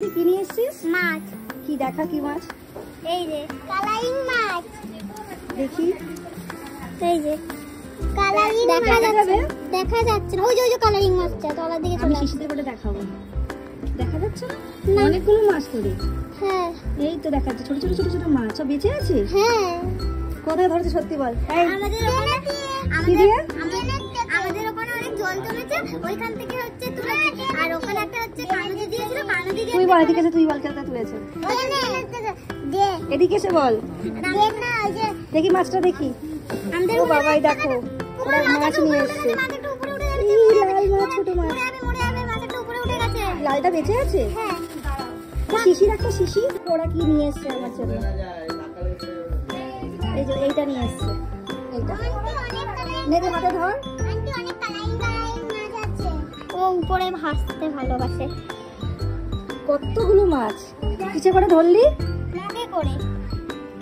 কি নিয়ে এসেছিস? মাছ। কি দেখা কি মাছ? এই যে কালারিং মাছ। দেখি এই যে কালারিং মাছ দেখা যাচ্ছে না। ওই যে কালারিং মাছটা তলার দিকে আমি চলে শিশিতে করে দেখাবো। দেখা যাচ্ছে না? অনেকগুলো মাছ তোরে। হ্যাঁ এই তো দেখাচ্ছে ছোট ছোট ছোট ছোট মাছ। সব বেঁচে আছে? হ্যাঁ। কোথায় ধরেছে সত্যি বল? এই আমাদের ওখানে অনেক জল জমেছে, ওইখান থেকে হচ্ছে তুলেছে। আর ওখানে একটা হচ্ছে কানুদি দিয়েছিল, কানুদি দিয়ে তুই বল এদিকে এসে তুই বল কেন তুলেছে? দে এদিকে এসে বল। না ওই যে দেখি মাছটা দেখি। আমাদের ও বাবাই দেখো ওরা মাছ নিয়ে এসেছে। মাছটা উপরে উঠে এই লাল মাছ ছোট মাছ। মরে যাবে মাছটা উপরে উঠে গেছে। লালটা বেঁচে আছে? হ্যাঁ। শিশির একটা শিশি ওরা কি নিয়ে এসছে আমার জন্য? এই যে এইটা নিয়ে এসছে। এইটা নেড়ে মাথা ধর। আন্টি অনেক কালারিং মাছ আছে। ও উপরে ভাসতে ভালোবাসে। কতগুলো মাছ কিসে করে ধরলি? মুখে করে।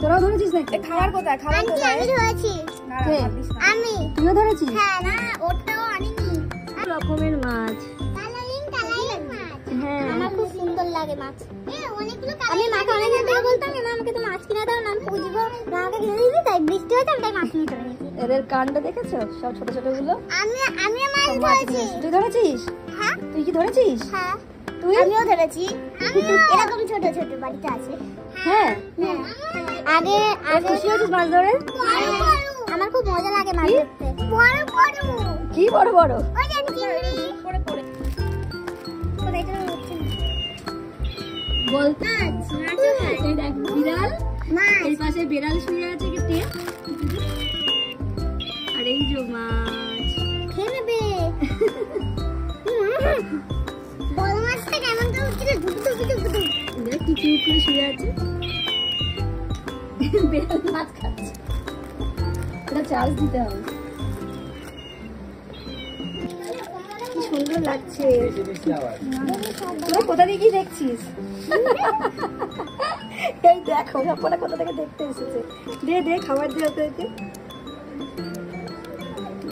তোরাও ধরেছিস নাকি? খাবার কোথায়? খাবার আন্টি কোথায়? আমি ধরেছি। আমি। তুইও ধরেছিস? হ্যাঁ না ওটাও আনিনি। রকমের মাছ। কালারিং মাছ। হ্যাঁ আমার খুব সুন্দর লাগে মাছ। আমি মাকে অনেকদিন ধরে বলতাম মা আমাকে তো মাছ কিনে দাও না, আমি পুজবো। মাকে কিনে দিয়েছি, তাই বৃষ্টি হয়েছে আমি তাই মাছ নিয়ে চলে গেছি। এদের কাণ্ডটা দেখেছো? সব ছোট ছোট গুলো। আমি মাছ সব মাছ ধরেছি। নিয়ে এসেছে। তুই ধরেছিস? হ্যাঁ তুই কি ধরেছিস? হ্যাঁ তুই? আমিও ধরেছি। এরকম ছোট ছোট বাড়িতে আছে। হ্যাঁ। আগে খুশি হয়েছিস মাছ ধরে? আমার খুব মজা লাগে মাছ ধরতে। বড় বড়। কি বড় বড়? ওই যে চিংড়ি পড়ে পড়ে। কোথায় চলে যাচ্ছে? বল। মাছ এই দেখ বিড়াল। মাছ। এই পাশে বিড়াল শুয়ে আছে কেটে। আর এই যে মাছ। খেয়ে নেবে। বড় মাছটা কেমন করে উঠছে? দুধ দেখ কি কিউট করে শুয়ে আছে। বিড়াল মাছ খাচ্ছে। এটা চার্জ দিতে হবে। কি সুন্দর লাগছে। তোরা কোথা থেকে কি দেখছিস? এই দেখো সবকটা কোথা থেকে দেখতে এসেছে। দে দে খাবার দিয়ে ওদেরকে।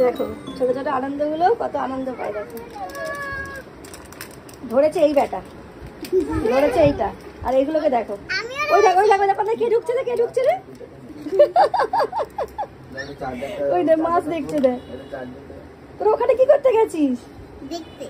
দেখো ছোট ছোট আনন্দগুলো কত আনন্দ পায়। দেখো ধরেছে এই বেটা, ধরেছে এইটা। আর এইগুলোকে দেখো। ওই দেখো ওই দেখো দেখো কে ঢুকছে রে, কে ঢুকছে রে? ওই দে মাছ দেখছে রে। তোর ওখানে কি করতে গেছিস? দেখতে।